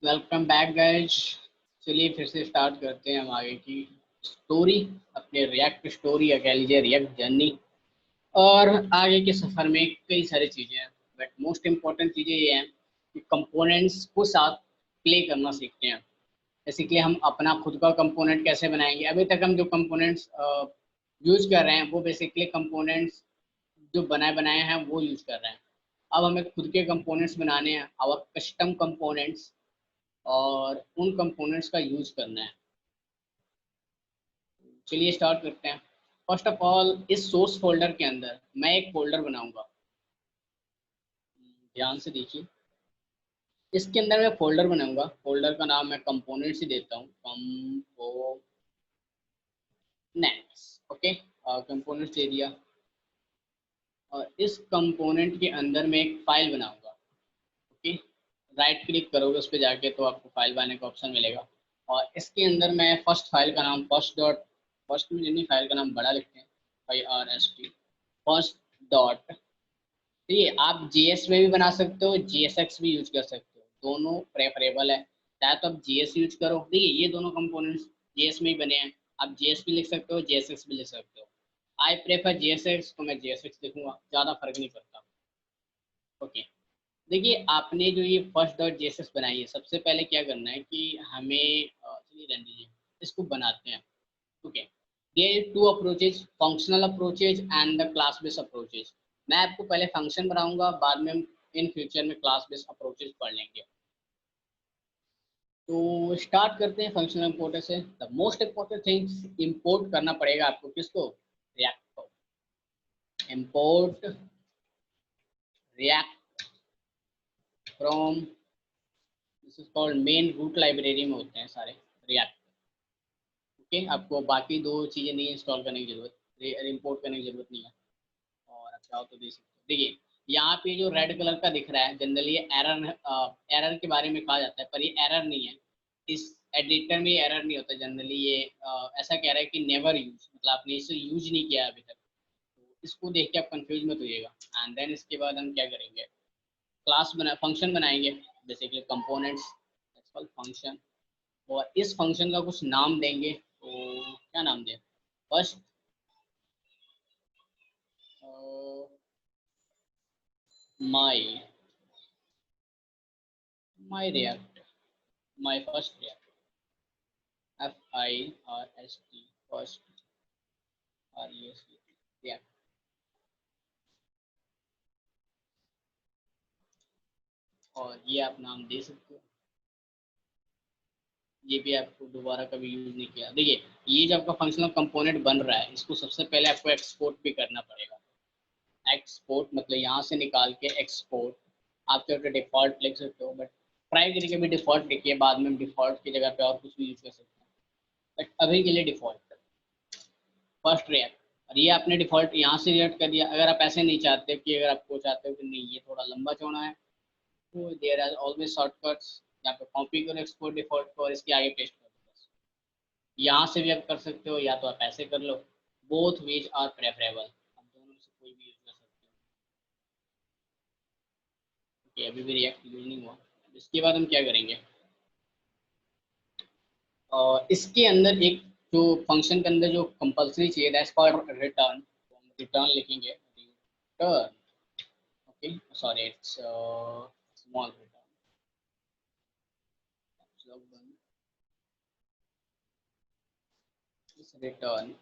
Welcome back guys. चलिए फिर से स्टार्ट करते हैं हम आगे की स्टोरी, अपने रिएक्ट स्टोरी या कह लीजिए रिएक्ट जर्नी। और आगे के सफ़र में कई सारी चीज़ें हैं, बट मोस्ट इम्पॉर्टेंट चीज़ें ये हैं कि कंपोनेंट्स को साथ प्ले करना सीखते हैं। बेसिकली हम अपना खुद का कंपोनेंट कैसे बनाएंगे। अभी तक हम जो कंपोनेंट्स यूज कर रहे हैं वो बेसिकली कंपोनेंट्स जो बनाए बनाए हैं वो यूज कर रहे हैं। अब हमें खुद के कंपोनेंट्स बनाने हैं, आवर कस्टम कंपोनेंट्स, और उन कंपोनेंट्स का यूज करना है। चलिए स्टार्ट करते हैं। फर्स्ट ऑफ ऑल इस सोर्स फोल्डर के अंदर मैं एक फोल्डर बनाऊंगा। ध्यान से देखिए, इसके अंदर मैं फोल्डर बनाऊंगा। फोल्डर का नाम मैं कंपोनेंट्स ही देता हूँ, कंपोनेंट्स। ओके, कंपोनेंट्स दे दिया। और इस कंपोनेंट के अंदर मैं एक फाइल बनाऊंगा। ओके, राइट क्लिक करोगे उस पर जाके तो आपको फाइल बनाने का ऑप्शन मिलेगा। और इसके अंदर मैं फर्स्ट फाइल का नाम फर्स्ट में जितनी फाइल का नाम बड़ा लिखते हैं, FIRST, फर्स्ट डॉट। ठीक है, आप JS में भी बना सकते हो, JSX भी यूज कर सकते हो, दोनों प्रेफरेबल है। चाहे तो आप JS यूज करो। देखिए ये दोनों कंपोनेंट्स JS में ही बने हैं, आप JS भी लिख सकते हो, JSX भी लिख सकते हो। आई प्रेफर JSX, तो मैं JSX लिखूंगा, ज़्यादा फर्क नहीं पड़ता। ओके, देखिए आपने जो ये फर्स्ट डॉट जेएसएस बनाई है, सबसे पहले क्या करना है कि हमें चलिए रहने दीजिए, इसको बनाते हैं। Okay, there two approaches, functional approaches and the class based approaches. मैं आपको पहले फंक्शन बनाऊंगा, बाद में हम इन फ्यूचर में क्लास बेस्ड अप्रोचेज पढ़ लेंगे। तो स्टार्ट करते हैं फंक्शनल इंपोर्टर से। The most important things, import करना पड़ेगा आपको किसको, रिएक्ट को। Import React from, this is called main root library में होते हैं सारे रिएक्ट। ओके, आपको बाकी दो चीज़ें नहीं इंस्टॉल करने की जरूरत, इंपोर्ट करने की जरूरत नहीं है। और आप चाहो तो देख सकते हो। देखिए यहाँ पे जो रेड कलर का दिख रहा है, जनरली ये एरर, एरर के बारे में कहा जाता है, पर ये एरर नहीं है। इस एडिटर में एरर नहीं होता जनरली। ये ऐसा कह रहा है कि नेवर यूज, मतलब आपने इसे यूज नहीं किया अभी तक। तो इसको देख के आप कंफ्यूज मत होइएगा। एंड देन इसके बाद हम क्या करेंगे, क्लास बना, फंक्शन बनाएंगे, बेसिकली कंपोनेंट्स, फंक्शन। और इस फंक्शन का कुछ नाम देंगे, तो क्या नाम दें। First my my react, my first react, FIRST, first REST react. और ये आप नाम दे सकते हो। ये भी आपको दोबारा कभी यूज नहीं किया। देखिए ये जो आपका फंक्शनल कंपोनेंट बन रहा है, इसको सबसे पहले आपको एक्सपोर्ट भी करना पड़ेगा। एक्सपोर्ट मतलब यहाँ से निकाल के एक्सपोर्ट। आप चाहे तो डिफॉल्ट लिख सकते हो, बट ट्राई करके भी डिफॉल्ट लिखिए, बाद में डिफॉल्ट की जगह पे और कुछ भी यूज कर सकते हैं। बट अभी के लिए डिफॉल्ट फर्स्ट रिएक्ट। और ये आपने डिफॉल्ट यहाँ से रिएक्ट कर दिया। अगर आप ऐसे नहीं चाहते, कि अगर आपको चाहते हो कि नहीं ये थोड़ा लंबा चौड़ा है, तो देयर आर ऑलवेज शॉर्टकट्स। यहाँ पे कॉपी करो एक्सपोर्ट डिफॉल्ट को और इसके आगे पेस्ट कर दो बस। यहाँ से भी आप कर सकते हो, या तो आप ऐसे कर लो। बोथ वेज आर प्रेफरेबल, आप दोनों में से कोई भी यूज कर सकते हो। कि अभी भी रिएक्ट यूज नहीं हुआ। इसके बाद हम क्या करेंगे, और इसके अंदर एक जो फंक्शन के अंदर जो कंपलसरी चाहिए, दैट्स कॉल्ड रिटर्न। तो हम रिटर्न लिखेंगे, return. Okay, sorry it's small return, return.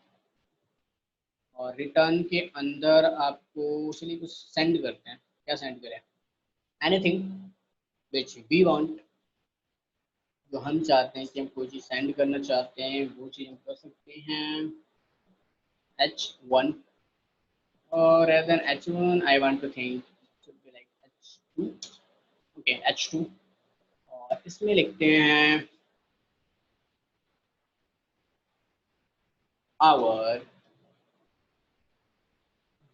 और रिटर्न के अंदर आपको चलिए कुछ सेंड करते हैं। क्या सेंड करें, एनीथिंग विच वी वांट। जो हम चाहते हैं कि हम कोई चीज़ सेंड करना चाहते हैं, वो चीज़ हम कर सकते हैं। H1, or rather than H1 I want to think it should be like H2. Okay, H2। और इसमें लिखते हैं our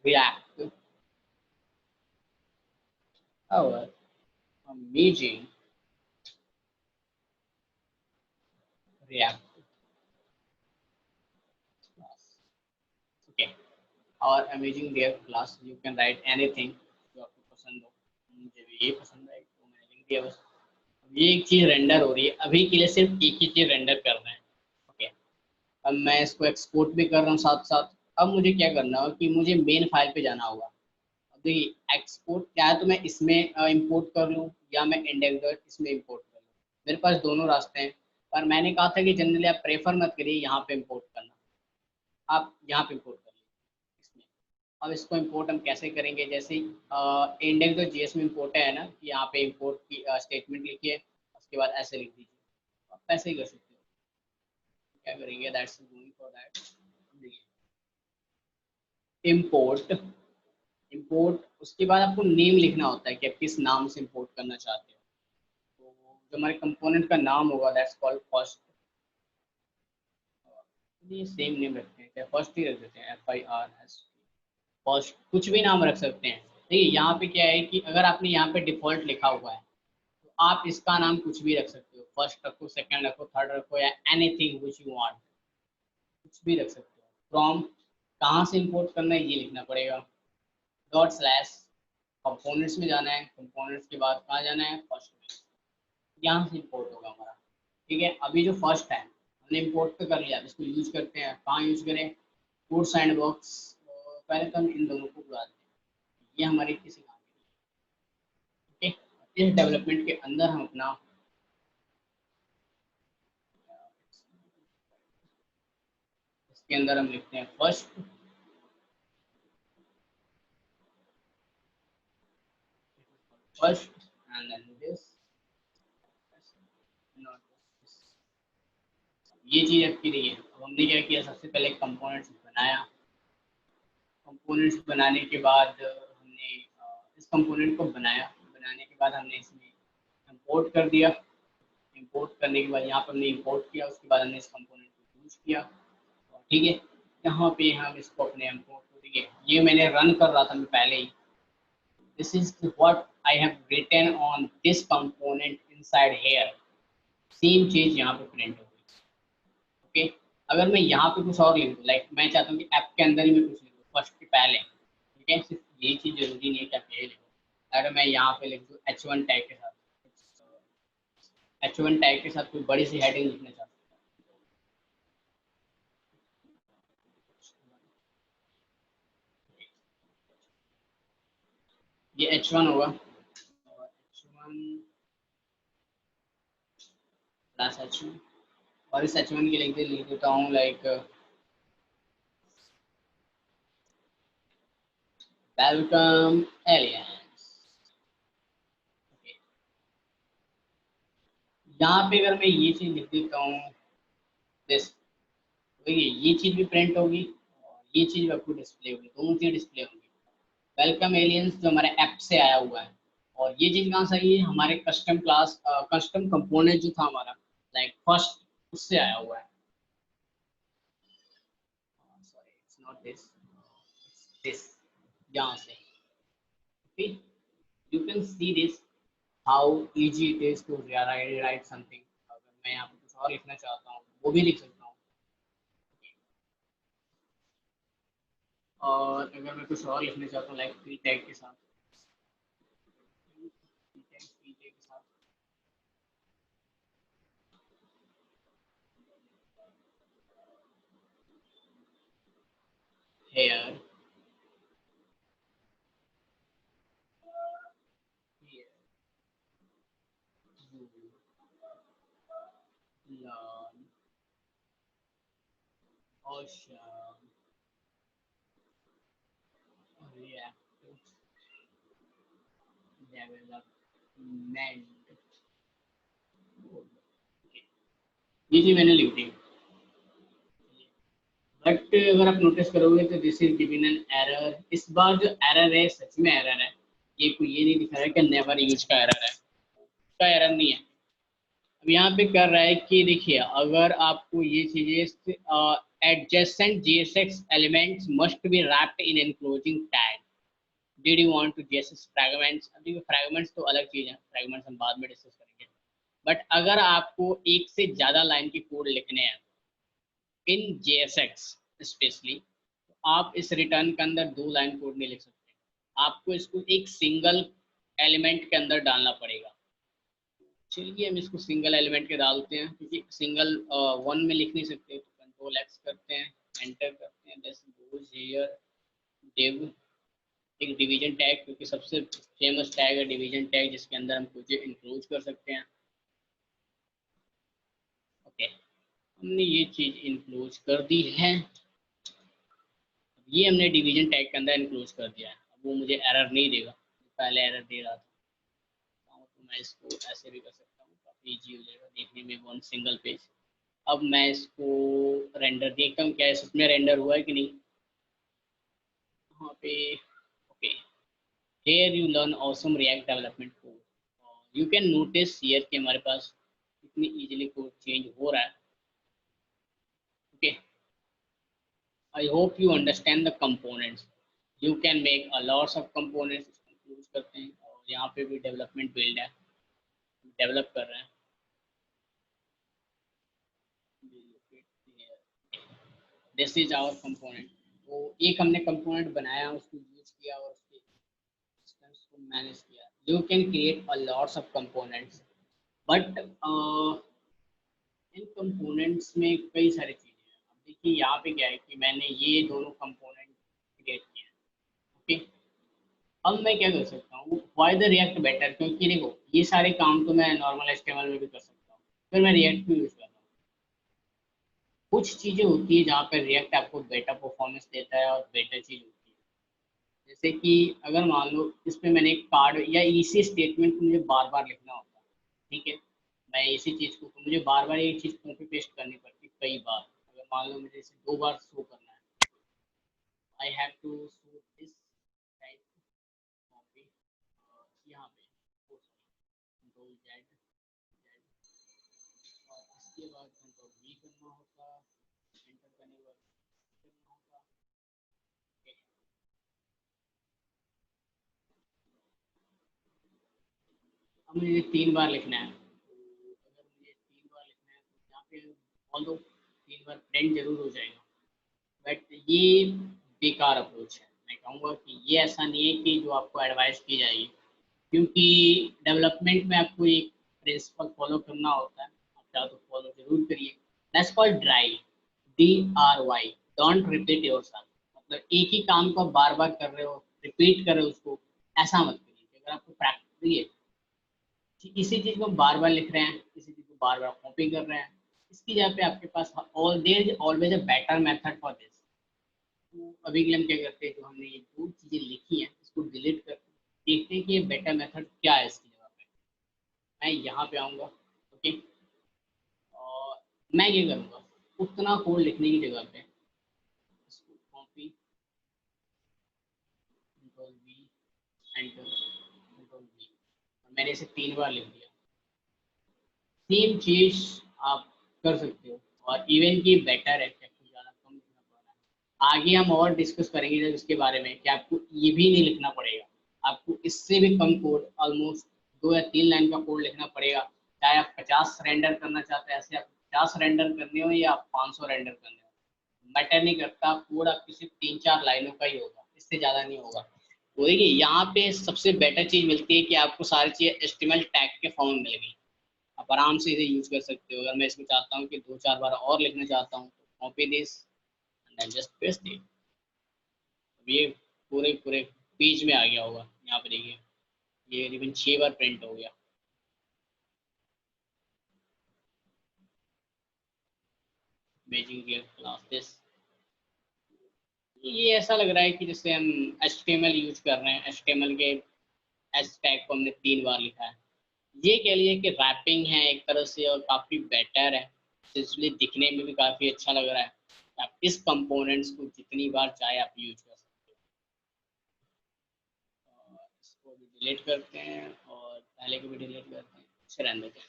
react, our amazing react class। okay, और amazing react class you can write anything जो आपको पसंद हो। मुझे भी ये पसंद है तो मैंने लिख दिया बस। ये एक चीज रेंडर हो रही है, अभी के लिए सिर्फ एक ही चीज रेंडर कर रहे हैं। ओके, अब मैं इसको एक्सपोर्ट भी कर रहा हूँ साथ साथ। अब मुझे क्या करना होगा कि मुझे मेन फाइल पे जाना होगा। अब देखिए एक्सपोर्ट क्या है, तो मैं इसमें इंपोर्ट कर लूँ या मैं इंडेक्स डॉट इसमें इंपोर्ट कर लूँ। मेरे पास दोनों रास्ते हैं, पर मैंने कहा था कि जनरली आप प्रेफर मत करिए यहाँ पे इंपोर्ट करना, आप यहाँ पे इंपोर्ट कर लीजिए इसमें। अब इसको इंपोर्ट हम कैसे करेंगे, जैसे इंडेक्स डॉट जीएस में इंपोर्ट है ना, कि यहाँ पे इंपोर्ट की स्टेटमेंट लिखिए, उसके बाद ऐसे लिख दीजिए, आप ऐसे ही कर सकते हो। क्या करेंगे, that's going for that, import. Import उसके बाद आपको नेम लिखना होता है कि आप किस नाम से इंपोर्ट करना चाहते हो। तो जो हमारे कंपोनेंट का नाम होगा दैट्स कॉल्ड फर्स्ट। ये सेम नेम रखते हैं, क्या फर्स्ट ही रख देते हैं, FIRST, फर्स्ट, कुछ भी नाम रख सकते हैं। देखिए यहाँ पे क्या है कि अगर आपने यहाँ पे डिफॉल्ट लिखा हुआ है तो आप इसका नाम कुछ भी रख सकते हो, फर्स्ट रखो, सेकंड रखो, थर्ड रखो, या एनीथिंग व्हिच यू वांट, कुछ भी रख सकते हो। फ्रॉम कहाँ से इंपोर्ट करना है ये लिखना पड़ेगा, डॉट स्लैश कंपोनेंट्स में जाना है, कंपोनेंट्स के बाद कहाँ जाना है, फर्स्ट में, यहाँ से इंपोर्ट होगा हमारा। ठीक है, अभी जो फर्स्ट है हमने इंपोर्ट तो कर लिया, इसको यूज करते हैं, कहाँ यूज करें, कोड सैंडबॉक्स। पहले तो हम इन दोनों को बुला देते हैं, ये हमारे किसी काम के। ठीक है, इस डेवलपमेंट के अंदर हम अपना इसके अंदर हम लिखते हैं first, first and then this, ये चीज आपकी रही है। अब हमने क्या किया, सबसे पहले कंपोनेंट्स बनाया, कंपोनेंट्स बनाने के बाद हमने इस कंपोनेंट को बनाया, बनाने के बाद हमने इसमें इंपोर्ट कर दिया, इंपोर्ट करने के बाद यहाँ पर हमने इंपोर्ट किया, उसके बाद हमने इस कंपोनेंट को यूज किया। ठीक है, यहाँ पे हम इसको अपने इंपोर्ट को, देखिए ये मैंने रन कर रहा था मैं पहले ही, this is what I have written on this component inside here, same चीज यहाँ पे प्रिंट होगी। ओके, अगर मैं यहाँ पे कुछ और लिख दूँ, लाइक मैं चाहता हूँ कि ऐप के अंदर ही मैं कुछ लिखूँ फर्स्ट के पहले, ठीक है, सिर्फ ये चीज़ जरूरी नहीं है कि आप ये लिखो। अगर मैं यहाँ पे लिख दूँ H1 टैग के साथ, H1 टैग के साथ कोई बड़ी सी हेडिंग लिखना चाहता हूँ, ये H1 होगा, और H1 प्लस H1, और इस H1 के लिख देता हूँ लाइक वेलकम एलियंस। यहाँ पे अगर मैं ये चीज़ लिख देता हूँ दिस, देखिए ये चीज़ भी प्रिंट होगी और ये चीज़ भी आपको डिस्प्ले होगी, दोनों चीज़ डिस्प्ले होंगी। वेलकम एलियंस जो हमारे ऐप से आया हुआ है, और ये चीज़ कहाँ से आई है, हमारे कस्टम क्लास, कस्टम कंपोनेंट जो था हमारा लाइक फर्स्ट, उससे आया हुआ है। Sorry it's not this, this, यहाँ से। Okay, you can see this how easy it is to write something. अगर मैं यहाँ पे कुछ और लिखना चाहता हूँ वो भी लिख सकता हूँ, और अगर मैं कुछ और लिखना चाहता हूँ लाइक प्री टैग के साथ, प्री टैग के साथ hair, learn, ocean, reactive development, ये चीज मैंने लिख दी। बट अगर आप नोटिस करोगे तो this is given an error, इस बार जो एरर है सच में एरर है, ये कोई ये नहीं दिखा रहा है कि नेवर यूज का एरर है, का एरर नहीं है। अब यहाँ पे कर रहा है कि देखिए अगर आपको ये चीजें adjacent JSX elements must be wrapped in enclosing tag, did you want to JSX fragments, अभी फ्रैगमेंट्स तो अलग चीज है, फ्रैगमेंट्स हम बाद में डिस्कस करेंगे। बट अगर आपको एक से ज्यादा लाइन के कोड लिखने हैं इन JSX स्पेशली, तो आप इस रिटर्न के अंदर 2 लाइन कोड नहीं लिख सकते, आपको इसको एक सिंगल एलिमेंट के अंदर डालना पड़ेगा। चलिए हम इसको सिंगल एलिमेंट के डालते हैं, क्योंकि सिंगल वन में लिख नहीं सकते, तो कंट्रोल एक्स करते हैं, एंटर करते हैं, दिस गोज हियर डिव, एक डिवीजन टैग, क्योंकि सबसे फेमस टैग है डिवीजन टैग, जिसके अंदर हम कुछ इंक्लूड कर सकते हैं। ओके, हमने ये चीज इंक्लूड कर दी है, ये हमने डिवीजन टैग के अंदर इंक्लूड कर दिया है। अब वो मुझे एरर नहीं देगा, पहले एरर दे रहा था। तो मैं इसको ऐसे भी कर सकता हूँ, काफी इजी हो जाएगा देखने में, वन सिंगल पेज। अब मैं इसको रेंडर देखता हूँ क्या इसमें रेंडर हुआ है कि नहीं। वहाँ पे okay, here you learn awesome React development code. You can notice here कि हमारे पास कितनी easily कोड चेंज हो रहा है। Okay, I hope you understand the components. You can make a lots of components, use करते हैं, और यहाँ पे भी डेवलपमेंट बिल्ड है, डेवलप कर रहे हैं। This is our component. तो एक हमने कंपोनेंट बनाया, उसको यूज किया और उसके इंस्टेंस को मैनेज किया। You can create a lots of components, but in components में कई सारी चीज़ें हैं। अब देखिए यहाँ पे क्या है कि मैंने ये दोनों कंपोनेंट क्रिएट किए हैं। ओके, अब मैं क्या कर सकता हूँ, वाई द रिएक्ट बेटर, क्योंकि देखो ये सारे काम तो मैं नॉर्मल एचटीएमएल में भी कर सकता हूँ, फिर मैं रिएक्ट भी यूज कर रहा हूँ। कुछ चीज़ें होती है जहाँ पर रिएक्ट आपको बेटर परफॉर्मेंस देता है और बेटर चीज़ होती है। जैसे कि अगर मान लो इस पर मैंने एक कार्ड या इसी स्टेटमेंट को मुझे बार बार लिखना होता है, ठीक है, मैं इसी चीज़ को, तो मुझे बार बार ये चीज़ कॉपी पेस्ट करनी पड़ती कई बार। अगर मान लो मुझे इसे 2 बार शो करना है, I have to show this type copy यहाँ पे, कंट्रोल जेड, और इसके बाद कंट्रोल वी करना होगा, एंटर करने के बाद करना होगा। Okay. अब मुझे 3 बार लिखना है, तो अगर मुझे 3 बार लिखना है तो यहाँ पे ऑल दो 3 बार प्रिंट जरूर हो जाएगा, बट ये बेकार अप्रोच है। मैं कहूँगा कि ये ऐसा नहीं है कि जो आपको एडवाइस की जाएगी, क्योंकि डेवलपमेंट में आपको एक प्रिंसिपल फॉलो करना होता है, आप चाहो तो फॉलो जरूर करिए। That's called dry, DRY, don't repeat yourself. मतलब एक ही काम को आप बार बार कर रहे हो, रिपीट कर रहे हो उसको, ऐसा मत करिए। अगर आपको प्रैक्टिस है, इसी चीज को बार बार लिख रहे हैं, इसी चीज को बार बार कॉपी कर रहे हैं, इसकी जगह पे आपके पास all there is always a better method for this. तो अभी के लिए हम क्या करते हैं, जो हमने ये दो चीजें लिखी हैं इसको डिलीट कर देखते हैं कि ये बेटर मेथड क्या है इसकी जगह पे। मैं यहाँ पे आऊँगा, ओके, और मैं ये करूँगा, उतना कोड लिखने की जगह पे इसको copy, control we, enter, control we, मैंने इसे 3 बार लिख दिया। सेम चीज आप कर सकते हो, और इवन की बेटर है, आपको ज़्यादा कम लिखना पड़ रहा है। आगे हम और डिस्कस करेंगे जब इसके बारे में कि आपको ये भी नहीं लिखना पड़ेगा, आपको इससे भी कम कोड, ऑलमोस्ट 2 या 3 लाइन का कोड लिखना पड़ेगा। चाहे आप 50 रेंडर करना चाहते हैं, ऐसे आप 50 रेंडर करने हो या आप 500 रेंडर करने हो, मैटर नहीं करता, कोड आपकी सिर्फ 3-4 लाइनों का ही होगा, इससे ज़्यादा नहीं होगा। तो देखिए यहाँ पे सबसे बेटर चीज़ मिलती है कि आपको सारी चीज़ें एचटीएमएल टैग के फॉर्म में मिल गई, आप आराम से इसे यूज कर सकते हो। अगर मैं इसमें चाहता हूँ कि 2-4 बार और लिखना चाहता हूँ, तो copy this and just paste it, ये पूरे पूरे पेज में आ गया होगा। यहाँ पे देखिए ये रिबन 6 बार प्रिंट हो गया। इमेजिंग क्लास दिस, ये ऐसा लग रहा है कि जैसे हम HTML यूज कर रहे हैं, HTML के एच टैग को हमने 3 बार लिखा है। ये कह लिए कि रैपिंग है एक तरह से, और काफ़ी बेटर है, इसलिए दिखने में भी काफ़ी अच्छा लग रहा है। आप इस कंपोनेंट्स को जितनी बार चाहे आप यूज कर सकते हो। और इसको भी डिलीट करते हैं, और पहले को भी डिलीट करते हैं, इसे रहने देते हैं।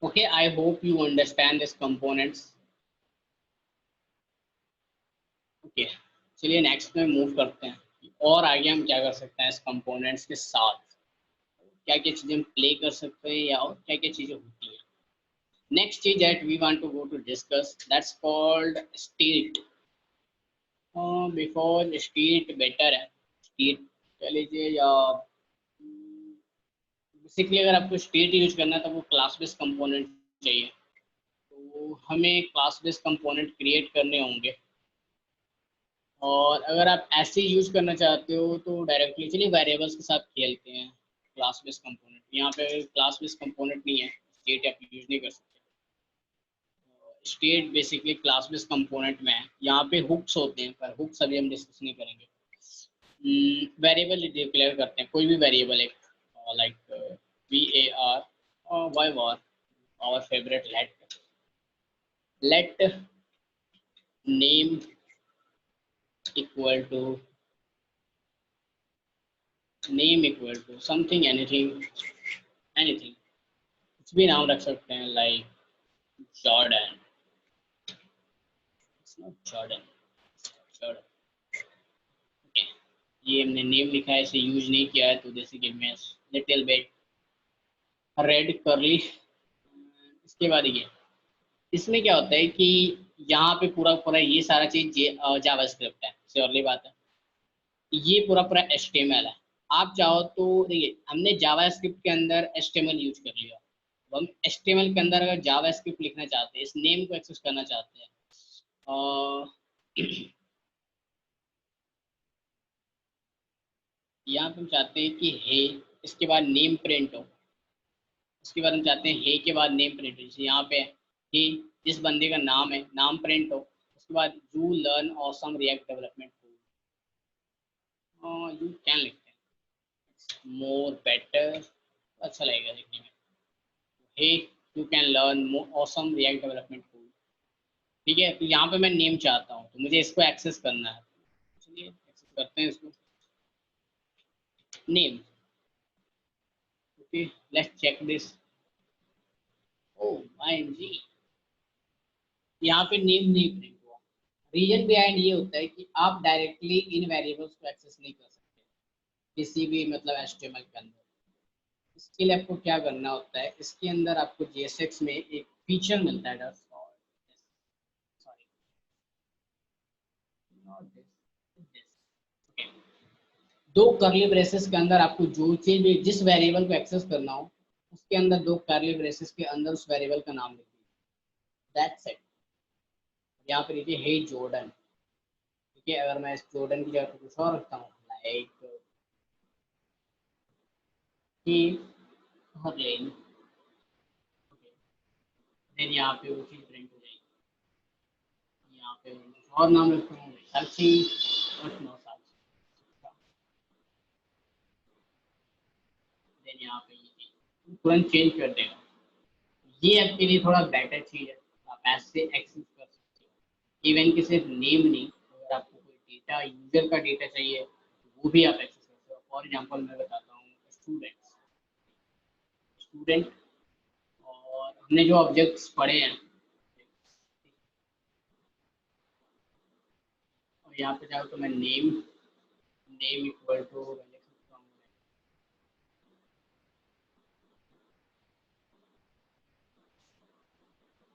Okay, I hope you understand this components. Okay, चलिए नेक्स्ट में मूव करते हैं, और आगे हम क्या कर सकते हैं इस कंपोनेंट्स के साथ, क्या क्या चीज़ें हम प्ले कर सकते हैं, या और क्या क्या चीज़ें होती हैं। Next stage that we want to go to discuss, that's called state. Before state better है, state कह लीजिए, या बेसिकली अगर आपको स्टेट यूज करना है तो वो क्लास बेस्ड कंपोनेंट चाहिए, तो हमें क्लास बेस्ड कंपोनेंट क्रिएट करने होंगे। और अगर आप ऐसे यूज करना चाहते हो तो डायरेक्टली चलिए वेरिएबल्स के साथ खेलते हैं। क्लास बेस्ड कंपोनेंट, यहाँ पे क्लास बेस्ड कंपोनेंट नहीं है, स्टेट आप यूज नहीं कर सकते। State basically class based component में है, यहाँ पे हुक्स होते हैं, पर हुक्स अभी हम डिस्कस नहीं करेंगे। वेरिएबल डिक्लेयर करते हैं, कोई भी वेरिएबल एक, लाइक var और var, our favorite let name equal to something, anything कुछ भी नाम रख सकते हैं, like Jordan, Jordan Jordan. Okay, ये हमने नेम लिखा है, इसे यूज नहीं किया है, तो जैसे कि मैं लिटिल बिट रेड करली। इसके बाद ये, इसमें क्या होता है कि यहाँ पे पूरा पूरा ये सारा चीज जावास्क्रिप्ट है, श्योरली बात है, ये पूरा पूरा HTML है। आप चाहो तो देखिए, हमने जावास्क्रिप्ट के अंदर HTML यूज कर लिया, तो हम HTML के अंदर अगर जावास्क्रिप्ट लिखना चाहते हैं, इस नेम को एक्सेस करना चाहते हैं, यहाँ पे हम चाहते हैं कि हे, इसके बाद नेम प्रिंट हो, उसके बाद हम चाहते हैं हे के बाद नेम प्रिंट हो, जैसे यहाँ पे हे जिस बंदे का नाम है, नाम प्रिंट हो। उसके बाद you learn awesome React development tool, you can लिखते हैं मोर बेटर, अच्छा लगेगा लिखने में। Hey you can learn more awesome React development tool, ठीक है। तो यहाँ पे मैं नेम चाहता हूँ, तो मुझे इसको एक्सेस करना है, चलिए एक्सेस करते हैं इसको, name. Okay, let's check this. O ING, यहाँ पे नेम नहीं प्रिंट हुआ। रीजन बिहाइंड ये होता है कि आप डायरेक्टली इन वेरिएबल्स को एक्सेस नहीं कर सकते किसी भी मतलब HTML के अंदर। इसके लिए आपको क्या करना होता है, इसके अंदर आपको JSX में एक फीचर मिलता है, सॉरी नॉट दिस, दो करली ब्रेसेस के अंदर आपको जो चीज भी, जिस वेरिएबल को एक्सेस करना हो, उसके अंदर दो करली ब्रेसेस के अंदर उस वेरिएबल का नाम लिख दीजिए, दैट्स इट। यहाँ पे लिखिए हे जॉर्डन, ठीक है। अगर मैं इस जॉर्डन की जगह पे कुछ और रखता हूँ, लाइक ही हर्लेन, देन यहाँ पे वो चीज प्रिंट हो जाएगी। यहाँ पे कुछ और नाम रखता हूँ, साक्षी, और नो साक्षी, देन यहाँ पे ये तुरंत चेंज कर देगा। ये आपके लिए थोड़ा बेटर चीज है, आप ऐसे एक्सेस कर सकते हो। इवन कि सिर्फ नेम नहीं, अगर आपको कोई डेटा, यूजर का डेटा चाहिए, तो वो भी आप एक्सेस कर सकते हो। फॉर एग्जांपल मैं बताता हूँ, स्टूडेंट, और हमने जो ऑब्जेक्ट्स पढ़े हैं, और यहाँ पे चाहो तो मैं नेम इक्वल टू लिख सकता हूँ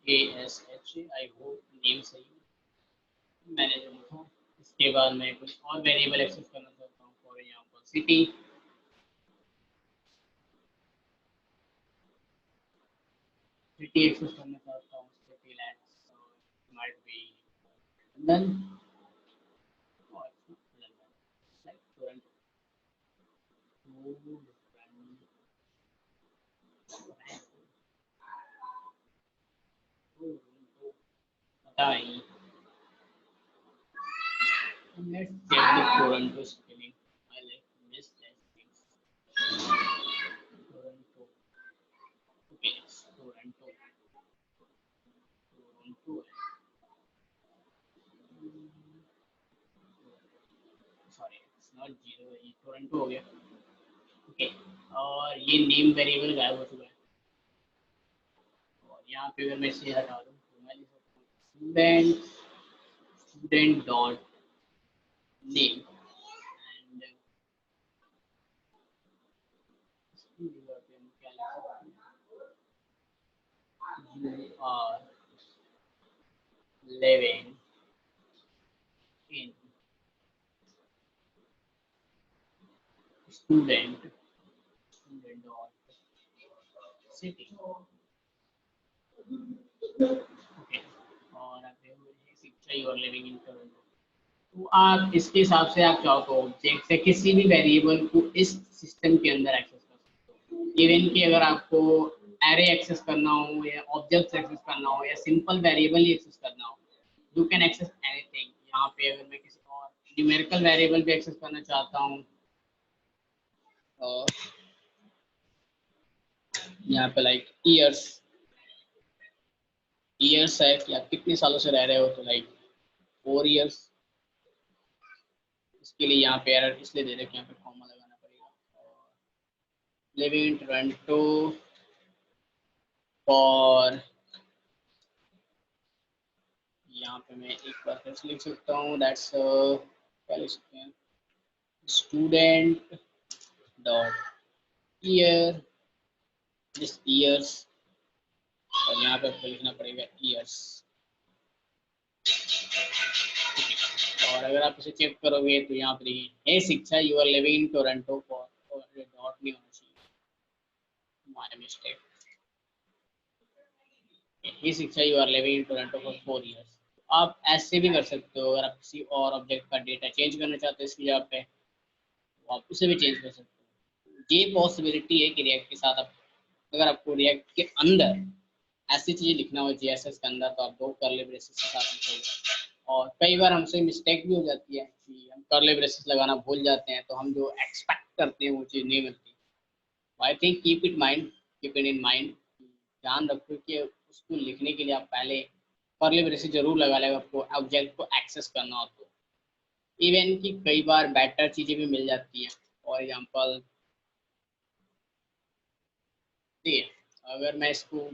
ASH, आई होप नेम सही मैंने जो लिखा। इसके बाद मैं कुछ और वेरिएबल एक्सेस करना चाहता हूँ, फॉर एग्जांपल सिटी, एक्सेस करना चाहता हूँ, city let's might be London, or it's not London, like Toronto, पता नहीं। Let's check the Toronto spelling, I like miss that things, Toronto, okay, it's Toronto, Toronto, sorry it's not zero, ये Toronto हो गया, okay. और ये name variable गायब हो चुका है, और यहाँ पे अगर मैं इसे हटा दूँ तो मैं लिख सकता हूँ स्टूडेंट डॉट नेम, एंड इसकी जगह पे हम क्या लिख सकते हैं, you are living in student, student dot city. Okay, और Shiksha you are living in Toronto. तो आप इसके हिसाब से आप चाहो तो ऑब्जेक्ट से किसी भी वेरिएबल को इस सिस्टम के अंदर एक्सेस कर सकते हो। इवन कि अगर आपको एरे एक्सेस करना हो या ऑब्जेक्ट एक्सेस करना हो या सिंपल वेरिएबल ही एक्सेस करना हो, यू कैन एक्सेस एनीथिंग। यहाँ पे अगर मैं किसी और न्यूमेरिकल वेरिएबल भी एक्सेस करना चाहता हूँ, और यहाँ पे लाइक ईयर्स है कि आप कितने सालों से रह रहे हो, तो लाइक 4 ईयर्स। इसके लिए यहाँ पे एरर इसलिए दे रहे हैं कि यहाँ पे कॉमा लगाना पड़ेगा। लिविंग इन टोरंटो फॉर, यहाँ पे मैं एक बार फिर से लिख सकता हूँ, दैट्स क्या लिख सकते हैं, student dot year, this years, और यहाँ पे आपको लिखना पड़ेगा ईयर्स। और अगर आप इसे चेक करोगे तो यहाँ पर hey Shiksha you are living in Toronto for, और डॉट नहीं होना चाहिए, my mistake. Hey Shiksha you are living in Toronto for 4 years. आप ऐसे भी कर सकते हो, अगर आप किसी और ऑब्जेक्ट का डेटा चेंज करना चाहते हो इसकी जगह पे, तो आप उसे भी चेंज कर सकते हो। ये पॉसिबिलिटी है कि रिएक्ट के साथ आप, अगर आपको रिएक्ट के अंदर ऐसी चीज़ें लिखना हो जीएसएस के अंदर, तो आप दो कर्ली ब्रेसेस के साथ लिखोगे। और कई बार हमसे मिस्टेक भी हो जाती है कि हम कर्ली ब्रेसेस लगाना भूल जाते हैं, तो हम जो एक्सपेक्ट करते हैं वो चीज़ नहीं मिलती। I think keep it in mind. ध्यान रखो कि उसको लिखने के लिए आप पहले कर्ली ब्रेसेस जरूर लगा लेगा, आपको ऑब्जेक्ट को एक्सेस करना हो तो। इवन कि कई बार बेटर चीज़ें भी मिल जाती हैं। फॉर एग्जांपल देखिए, अगर मैं इसको,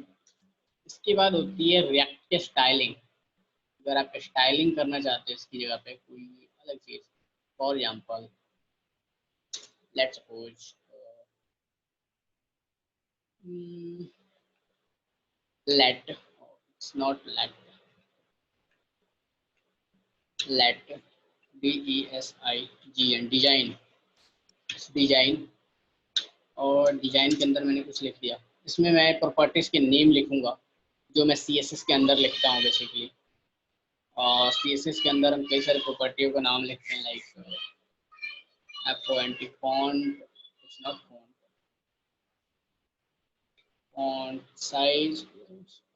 इसके बाद होती है रिएक्ट के स्टाइलिंग। अगर आप स्टाइलिंग करना चाहते हैं इसकी जगह पे कोई अलग चीज़, for example let's suppose let, it's not let DESIGN, design, design. और डिजाइन के अंदर मैंने कुछ लिख दिया, इसमें मैं प्रॉपर्टीज के नेम लिखूंगा जो मैं सीएसएस के अंदर लिखता हूँ बेसिकली। और सीएसएस के अंदर हम कई सारे प्रॉपर्टियों का नाम लिखते हैं, like FONT, font, it's not font size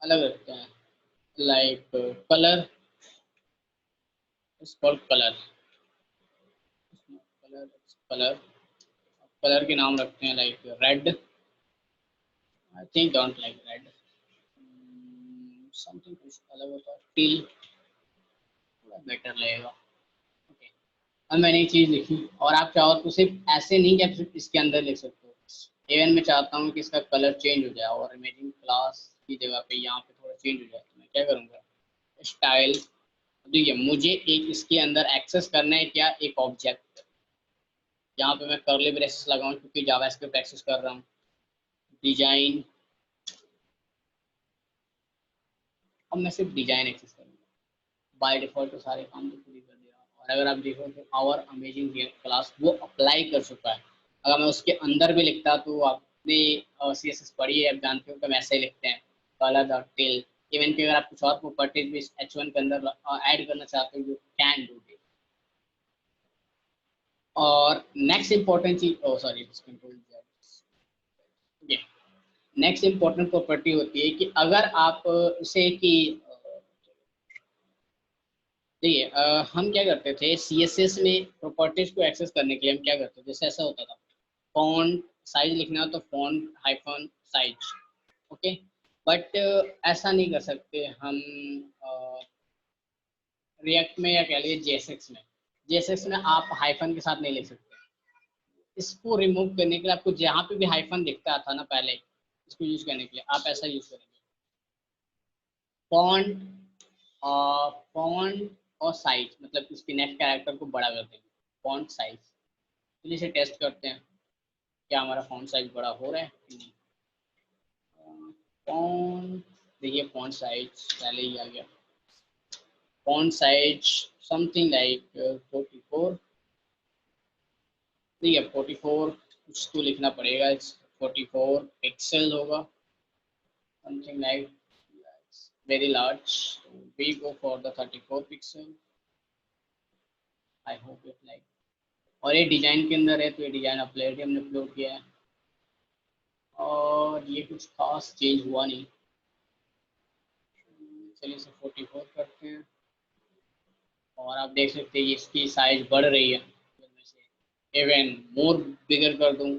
अलग रखते हैं, like colour, it's called colour, colour, colour के नाम रखते हैं like red, I think don't like red, something कुछ अलग होता है, टील, थोड़ा बेटर लगेगा। ओके, अब मैंने ये चीज़ लिखी, और आप चाहो तो सिर्फ ऐसे नहीं कि आप सिर्फ इसके अंदर लिख सकते हो। इवन मैं चाहता हूँ कि इसका कलर चेंज हो जाए, और इमेजिंग क्लास की जगह पे यहाँ पे थोड़ा चेंज हो जाए, तो मैं क्या करूँगा, स्टाइल। देखिए मुझे एक इसके अंदर एक्सेस करना है क्या, एक ऑब्जेक्ट। यहाँ पे मैं कर्ली ब्रेसेस लगाऊं क्योंकि जावास्क्रिप्ट एक्सेस कर रहा हूँ। डिजाइन, अब मैं सिर्फ डिजाइन एक्सेस करूँगा, बाय डिफॉल्ट तो सारे काम तो पूरी कर देगा। और अगर आप देखो तो आवर अमेजिंग क्लास वो अप्लाई कर चुका है। अगर मैं उसके अंदर भी लिखता, तो आपने CSS पढ़ी है, आप जानते हो कि हम ऐसे ही लिखते हैं, कलर डॉट टिल। इवन कि अगर आप कुछ और प्रॉपर्टीज भी H1 के अंदर ऐड करना चाहते हो, यू कैन डू इट। और नेक्स्ट इंपॉर्टेंट चीज, सॉरी, नेक्स्ट इंपॉर्टेंट प्रॉपर्टी होती है कि अगर आप इसे कि देखिए हम क्या करते थे सीएसएस में प्रॉपर्टीज को एक्सेस करने के लिए, हम क्या करते थे, जैसे ऐसा होता था, फॉन्ट साइज लिखना हो तो font hyphen size, okay. But ऐसा नहीं कर सकते हम रिएक्ट में, या कह लीजिए जेएसएक्स में आप हाइफन के साथ नहीं लिख सकते। इसको रिमूव करने के लिए आपको जहाँ पे भी हाइफन दिखता था ना पहले, इसको यूज करने के लिए आप ऐसा यूज करेंगे, फॉन्ट, फॉन्ट और साइज, मतलब उसके नेक्स्ट कैरेक्टर को बड़ा कर देंगे, फॉन्ट साइज। तो इसे टेस्ट करते हैं क्या हमारा फॉन्ट साइज बड़ा हो रहा है कि नहीं। फॉन्ट, देखिए फॉन्ट साइज पहले ही आ गया, फॉन्ट साइज समथिंग लाइक 44, ठीक है 44, कुछ तो लिखना पड़ेगा, 44 पिक्सल होगा, something like very large. So we go for the 34 pixel. I hope it like, और ये डिजाइन के अंदर है तो ये डिजाइन ऑलरेडी हमने अपलोड किया है और ये कुछ खास चेंज हुआ नहीं। चलिए इसे 44 करते हैं और आप देख सकते हैं इसकी साइज बढ़ रही है। अगर मैं इसे इवन मोर बिगर कर दूं,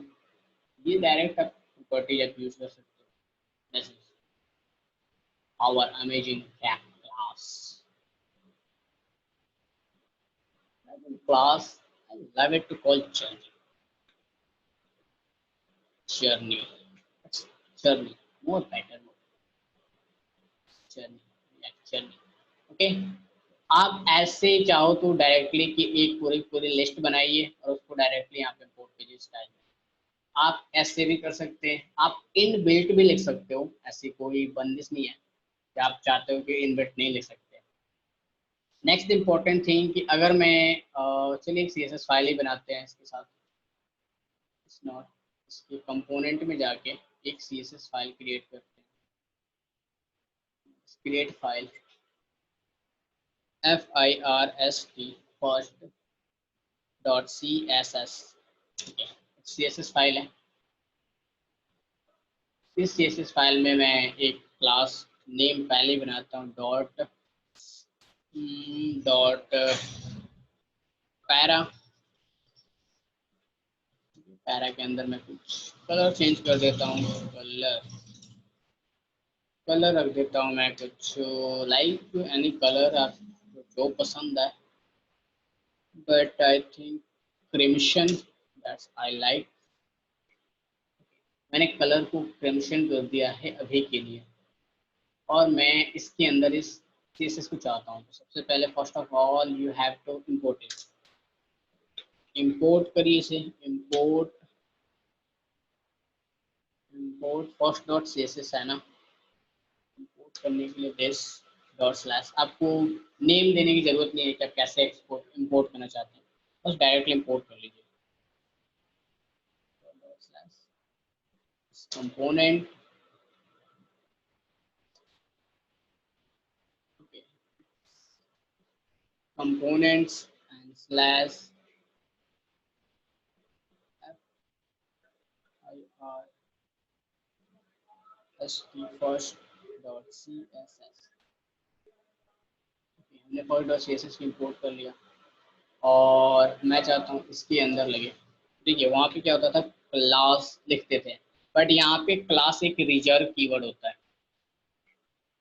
ये डायरेक्ट आप प्रॉपर्टी आप यूज कर सकते हो। This is our amazing cap class. I love it to call journey, journey, more better, journey, okay. आप ऐसे चाहो तो डायरेक्टली कि एक पूरी पूरी लिस्ट बनाइए और उसको डायरेक्टली यहाँ पे इंपोर्ट कीजिए स्टाइल में। आप ऐसे भी कर सकते हैं, आप इन बिल्ट भी लिख सकते हो, ऐसी कोई बंदिश नहीं है कि आप चाहते हो कि इन बिल्ट नहीं लिख सकते। नेक्स्ट इंपॉर्टेंट थिंग कि अगर मैं चलिए एक CSS फाइल ही बनाते हैं इसके साथ, नॉट इसके कंपोनेंट में जाके एक CSS फाइल क्रिएट करते हैं। Create file FIRST first dot CSS, ठीक है, CSS फाइल है। इस CSS फाइल में मैं एक क्लास नेम पहले बनाता हूँ डॉट पैरा। पैरा के अंदर मैं कुछ कलर चेंज कर देता हूँ, कलर रख देता हूँ मैं कुछ लाइक एनी कलर आप जो पसंद है, but I think crimson that's I like. मैंने कलर को क्रिम्सन कर दिया है अभी के लिए और मैं इसके अंदर इस CSS को चाहता हूँ। तो सबसे पहले first of all you have to import it. Import करिए इसे, इम्पोर्ट फर्स्ट डॉट CSS है ना। इम्पोर्ट करने के लिए दिस डॉट स्लैश, आपको नेम देने की जरूरत नहीं है कि आप कैसे एक्सपोर्ट इम्पोर्ट करना चाहते हैं, बस डायरेक्टली इम्पोर्ट कर लीजिए। Component components and slash FIRST first dot CSS। हमने first dot CSS को import कर लिया और मैं चाहता हूँ इसके अंदर लगे। देखिए वहाँ पे क्या होता था, क्लास लिखते थे, बट यहाँ पे क्लास एक रिजर्व कीवर्ड होता है।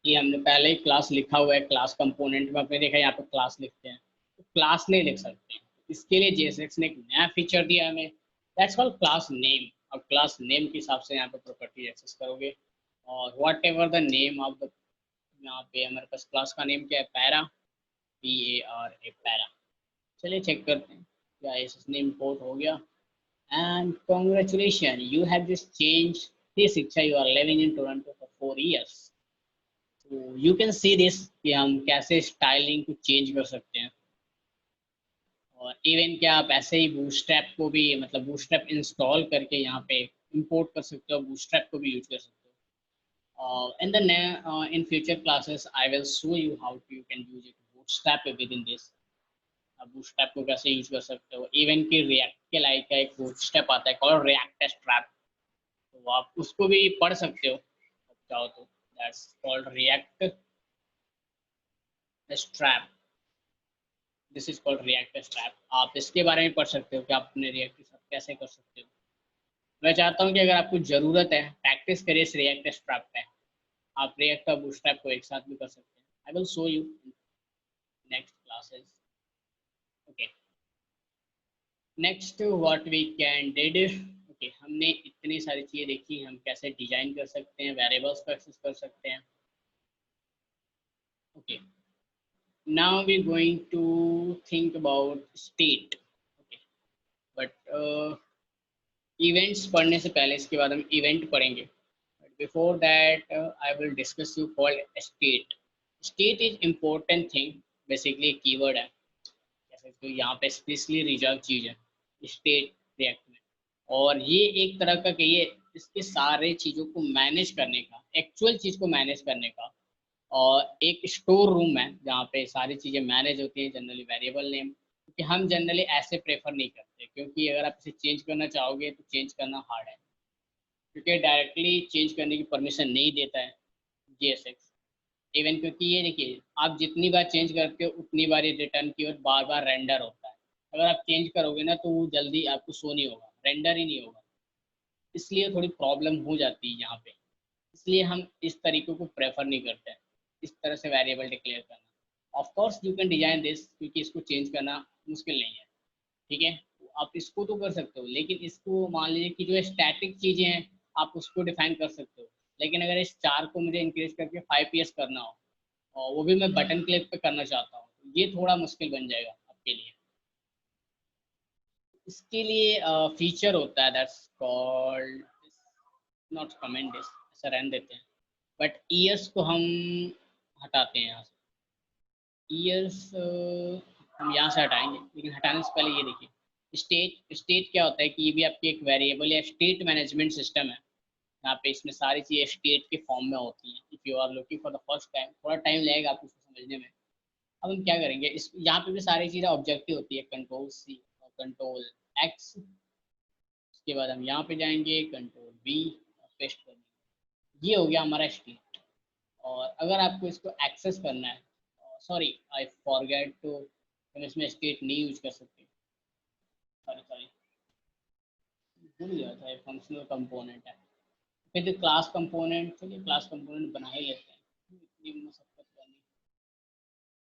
ये हमने पहले ही क्लास लिखा हुआ है, क्लास कंपोनेंट में आपने देखा यहाँ पे क्लास लिखते हैं, तो क्लास नहीं लिख सकते। इसके लिए JSX ने एक नया फीचर दिया हमें, दैट्स कॉल्ड क्लास नेम। अब क्लास नेम के हिसाब से यहाँ पे प्रॉपर्टी एक्सेस करोगे और whatever the name of the, यहाँ पे हमारे पास क्लास का नेम क्या है, पैरा, PARA, पैरा। चलिए चेक करते हैं क्या SS ने इम्पोर्ट हो गया। And congratulation, you have just change this शिक्षा, you are living in Toronto for 4 years। तो यू कैन सी दिस कि हम कैसे स्टाइलिंग को चेंज कर सकते हैं। और इवन क्या आप ऐसे ही बूटस्ट्रैप को भी, मतलब बूटस्ट्रैप इंस्टॉल करके यहाँ पे इंपोर्ट कर सकते हो, बूटस्ट्रैप को भी यूज कर सकते हो। in future classes I will show you how you can use it bootstrap within this। आप बूटस्ट्रैप को कैसे यूज कर सकते हो। इवन कि रिएक्ट के लाइक का एक बूटस्ट्रैप आता है कॉल्ड रिएक्ट स्ट्रैप, तो आप उसको भी पढ़ सकते हो चाहो तो। That's called react strap, this is called react strap. आप इसके बारे में पढ़ सकते हो कि आप अपने रिएक्ट के साथ कैसे कर सकते हो। मैं चाहता हूँ कि अगर आपको ज़रूरत है प्रैक्टिस करिए इस रिएक्ट स्ट्रैप पे, आप रिएक्ट और बूटस्ट्रैप को एक साथ भी कर सकते हैं। I will show you next classes. Okay, next what we can did. Okay, हमने इतनी सारी चीज़ें देखी, हम कैसे डिजाइन कर सकते हैं, वेरिएबल्स को एक्सेस कर सकते हैं। Okay, now we're going to think about state। okay, but events पढ़ने से पहले इसके बाद हम इवेंट पढ़ेंगे, but before that I will discuss you called state. State is important thing, basically keyword है, जैसे तो यहाँ पे स्पेशली रिजर्व चीज़ है स्टेट रिएक्ट में। और ये एक तरह का कि ये इसके सारे चीज़ों को मैनेज करने का, एक्चुअल चीज़ को मैनेज करने का, और एक स्टोर रूम है जहाँ पे सारी चीज़ें मैनेज होती हैं, जनरली वेरिएबल नेम। क्योंकि हम जनरली ऐसे प्रेफर नहीं करते, क्योंकि अगर आप इसे चेंज करना चाहोगे तो चेंज करना हार्ड है, क्योंकि डायरेक्टली चेंज करने की परमिशन नहीं देता है जीएसएक्स इवन। क्योंकि ये देखिए, आप जितनी बार चेंज करते हो उतनी बार ये रिटर्न की ओर बार बार रेंडर होता है। अगर आप चेंज करोगे ना तो वो जल्दी आपको शो नहीं होगा, रेंडर ही नहीं होगा। इसलिए थोड़ी प्रॉब्लम हो जाती है यहाँ पे। इसलिए हम इस तरीके को प्रेफर नहीं करते हैं, इस तरह से वेरिएबल डिक्लेयर करना। Of course you can design this, क्योंकि इसको चेंज करना मुश्किल नहीं है, ठीक है। आप इसको तो कर सकते हो, लेकिन इसको मान लीजिए कि जो स्टैटिक चीज़ें हैं आप उसको डिफाइन कर सकते हो। लेकिन अगर इस 4 को मुझे इंक्रीज करके 5 PS करना हो, और वो भी मैं बटन क्लिक पे करना चाहता हूँ, तो ये थोड़ा मुश्किल बन जाएगा आपके लिए। इसके लिए फीचर होता है that's called, not comment this, ऐसा रहने देते हैं। बट ईयर्स को हम हटाते हैं यहाँ से। ईयर्स हम यहाँ से हटाएंगे, लेकिन हटाने से पहले ये देखिए, स्टेट। स्टेट क्या होता है कि ये भी आपकी एक वेरिएबल या स्टेट मैनेजमेंट सिस्टम है। यहाँ पे इसमें सारी चीज़ें स्टेट के फॉर्म में होती हैं। If you are looking for the first time, थोड़ा टाइम लगेगा आपको समझने में। अब हम क्या करेंगे, इस यहाँ पे भी सारी चीज़ें ऑब्जेक्टिव होती है, कंट्रोल C और कंट्रोल X। उसके बाद हम यहाँ पे जाएंगे, कंट्रोल V, पेस्ट कर देंगे। ये हो गया हमारा स्टेट। और अगर आपको इसको एक्सेस करना है, सॉरी आई फॉरगेट टू, हम इसमें स्टेट नहीं यूज कर सकते, सॉरी सॉरी, भूल गया था। फंक्शनल कंपोनेंट है। फिर जो क्लास कंपोनेंट, चलिए क्लास कंपोनेंट बना ही लेते हैं, इतनी मशक्कत करनी।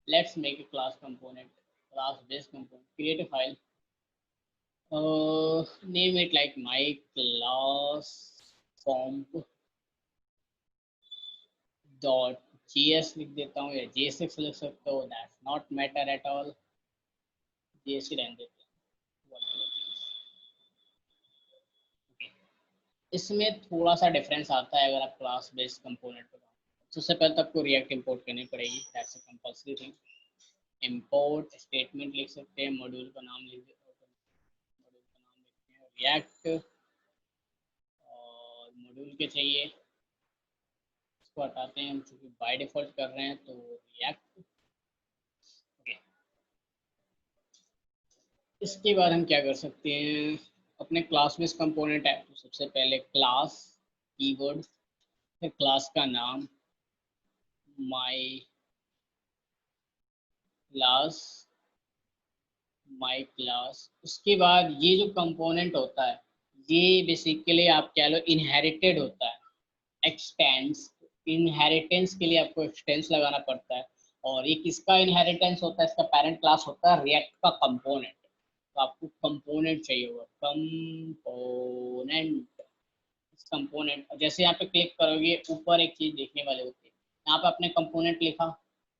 Let's make a class component, class based component, create a file, name it like my class comp dot js लिख देता हूँ, या jsx लिख सकते हो, that's not matter at all, js ही रहने देते हैं। इसमें थोड़ा सा डिफरेंस आता है अगर आप क्लास बेस्ड कंपोनेंट पे। सबसे पहले तो आपको रिएक्ट इंपोर्ट करनी पड़ेगी, that's a compulsory thing. Import statement लिख सकते हैं, मॉड्यूल का नाम लिख देते हैं, मॉड्यूल का नाम लिखते हैं रिएक्ट, और मॉड्यूल के चाहिए, इसको हटाते हैं हम चूँकि बाय डिफॉल्ट कर रहे हैं, तो रिएक्ट। ओके, इसके बाद हम क्या कर सकते हैं, अपने क्लास बेस्ड कंपोनेंट है तो सबसे पहले क्लास कीवर्ड, फिर क्लास का नाम माई क्लास, माई क्लास। उसके बाद ये जो कंपोनेंट होता है, ये बेसिकली आप कह लो इनहेरिटेड होता है। एक्सटेंस, इनहेरिटेंस के लिए आपको एक्सटेंस लगाना पड़ता है। और ये किसका इनहेरिटेंस होता है, इसका पेरेंट क्लास होता है रिएक्ट का कंपोनेंट। तो आपको कंपोनेंट चाहिए होगा, कंपोनेंट। कंपोनेंट जैसे यहाँ पे क्लिक करोगे, ऊपर एक चीज देखने वाले होते हैं, यहाँ पे आपने कंपोनेंट लिखा,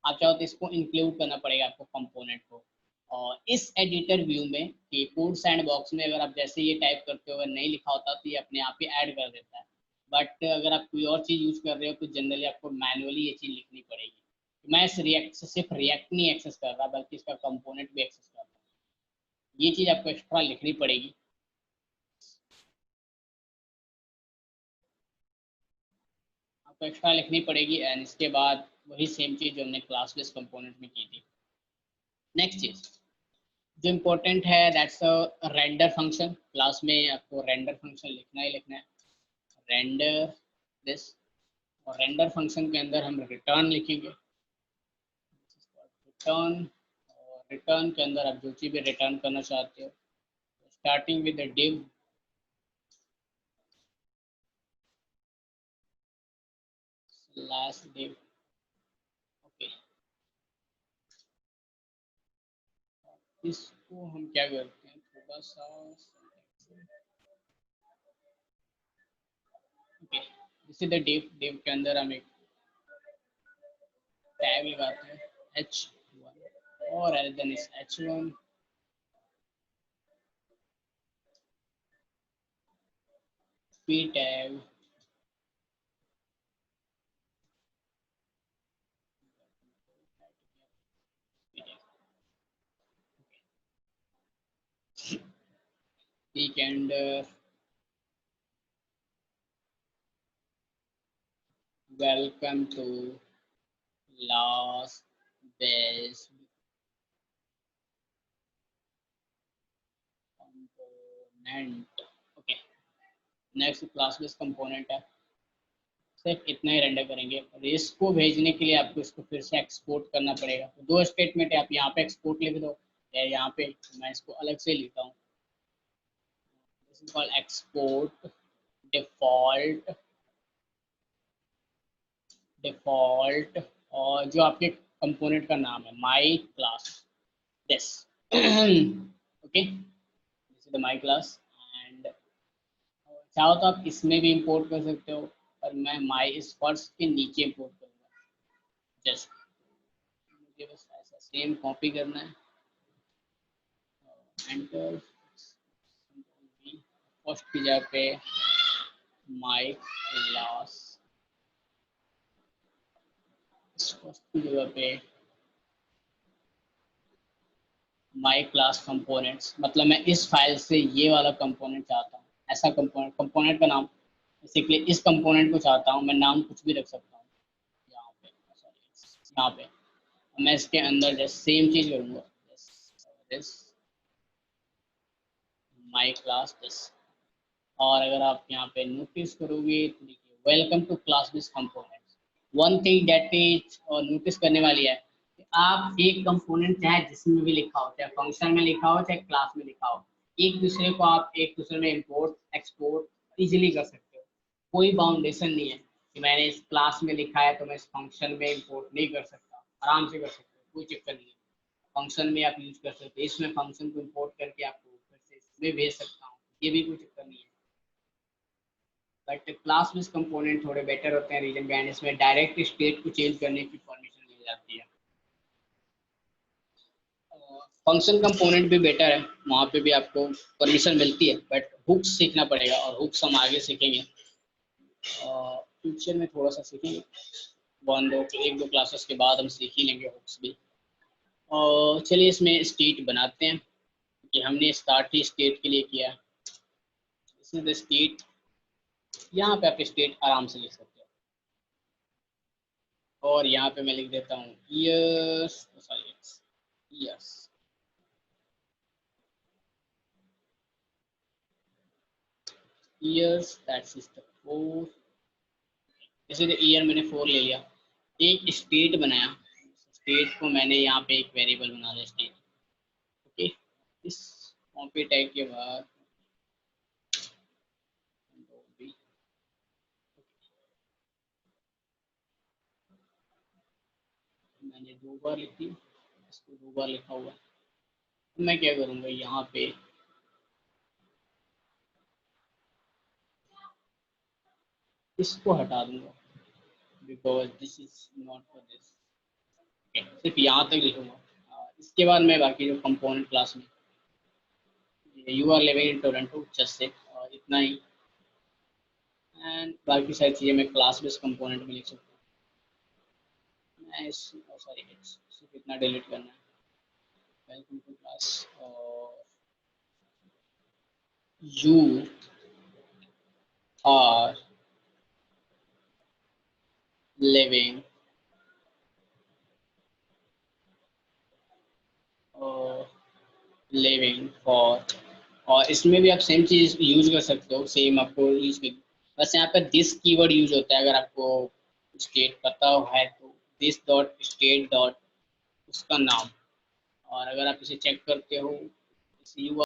आप चाहो तो इसको इंक्लूड करना पड़ेगा आपको कंपोनेंट को। और इस एडिटर व्यू में कीबोर्ड सैंड बॉक्स में अगर आप जैसे ये टाइप करते हो, अगर नहीं लिखा होता तो ये अपने आप ही ऐड कर देता है। बट अगर आप कोई और चीज़ यूज कर रहे हो तो जनरली आपको मैनुअली ये चीज़ लिखनी पड़ेगी। तो मैं इस रिएक्ट से सिर्फ रिएक्ट नहीं एक्सेस कर रहा, बल्कि इसका कंपोनेंट भी एक्सेस कर रहा हूँ। ये चीज़ आपको एक्स्ट्रा लिखनी पड़ेगी। आपको एक्स्ट्रा लिखनी पड़ेगी, एंड इसके बाद वही सेम चीज़ जो हमने क्लास बेस्ड कंपोनेंट में की थी। नेक्स्ट चीज़ जो इम्पोर्टेंट है, दैट्स रेंडर फंक्शन। क्लास में आपको रेंडर फंक्शन लिखना ही लिखना है, रेंडर दिस। और रेंडर फंक्शन के अंदर हम रिटर्न लिखेंगे, रिटर्न। और रिटर्न के अंदर आप जो चीज़ भी रिटर्न करना चाहते हो, starting with div, slash div. Okay, इसको हम क्या करते हैं, थोड़ा सा, okay, this is the div. Div के अंदर हम एक टैग लगाते हैं, h1, और L then is h1, p tag, weekend, welcome to class based component. Okay, next class based component है, सिर्फ इतना ही रेंडर करेंगे और इसको भेजने के लिए आपको इसको फिर से एक्सपोर्ट करना पड़ेगा। तो दो स्टेटमेंट है, आप यहाँ पे एक्सपोर्ट लिख दो या यहाँ पे, मैं इसको अलग से लिखता हूँ। This is called export default, default और जो आपके कंपोनेंट का नाम है my class this. Okay, this is the my class and चाहो तो आप इसमें भी इंपोर्ट कर सकते हो, पर मैं माई इस फर्स्ट के नीचे इंपोर्ट करूँगा। जस्ट मुझे बस ऐसा सेम कॉपी करना है, एंटर, फर्स्ट की जगह पे माई क्लास, फर्स्ट की जगह पे माई क्लास कंपोनेंट्स, मतलब मैं इस फाइल से ये वाला कंपोनेंट चाहता हूँ, ऐसा कंपोनेंट, कंपोनेंट का नाम बेसिकली इस कंपोनेंट को चाहता हूँ मैं, नाम कुछ भी रख सकता हूँ यहाँ पे, सॉरी यहाँ पे मैं इसके अंदर जस्ट सेम चीज करूँगा, दिस माई क्लास दिस। और अगर आप यहाँ पे नोटिस करोगे तो देखिए welcome to class this components. One thing that is notice करने वाली है कि आप एक कंपोनेंट चाहे जिसमें भी लिखा हो, चाहे फंक्शन में लिखा हो चाहे क्लास में लिखा हो, एक दूसरे को आप एक दूसरे में इंपोर्ट एक्सपोर्ट इजीली कर सकते हो। कोई बाउंडेशन नहीं है कि मैंने इस क्लास में लिखा है तो मैं इस फंक्शन में इंपोर्ट नहीं कर सकता, आराम से कर सकते हो, कोई चक्कर नहीं है। फंक्शन में आप यूज कर सकते हो, इसमें फंक्शन को इंपोर्ट करके आपको फिर से इसमें भेज सकता हूँ, ये भी कोई चक्कर नहीं है। बट क्लास बेस्ड कंपोनेंट थोड़े बेटर होते हैं रीजन का, इसमें डायरेक्ट स्टेट को चेंज करने की परमिशन मिल जाती है। फंक्शन कंपोनेंट भी बेटर है, वहाँ पे भी आपको परमिशन मिलती है, बट हुक्स सीखना पड़ेगा और हुक्स हम आगे सीखेंगे, फ्यूचर में थोड़ा सा सीखेंगे, वन दो एक दो क्लासेस के बाद हम सीख ही लेंगे हुक्स भी। और चलिए इसमें स्टेट बनाते हैं कि हमने स्टार्ट ही स्टेट के लिए किया है। इसमें स्टेट, यहाँ पे आप स्टेट आराम से लिख सकते हो और यहाँ पे मैं लिख देता हूँ yes, sorry yes, years that's is the 4, जैसे ईयर मैंने 4 ले लिया, एक स्टेट बनाया, स्टेट को मैंने यहाँ पे एक वेरिएबल बना दिया स्टेट। ओके, इस कॉपी टैग के बाद मैंने 2 बार लिखी, इसको 2 बार लिखा हुआ, तो मैं क्या करूँगा यहाँ पे इसको हटा दूंगा because this is not for this. सिर्फ यहाँ तक लिखूंगा, इसके बाद मैं बाकी जो कंपोनेंट क्लास में you are living in Toronto just से इतना ही, एंड बाकी सारी चीज़ें मैं क्लास बेस्ड कंपोनेंट में लिख सकता हूँ। मैं इस सॉरी सिर्फ इतना डिलीट करना है, वेलकम टू क्लास और you are living living for, और इसमें भी आप सेम चीज यूज कर सकते हो, सेम आपको यूज कर, बस यहाँ पर दिस कीवर्ड यूज होता है, अगर आपको स्टेट पता है तो दिस डॉट स्टेट डॉट उसका नाम, और अगर आप इसे चेक करते हो यू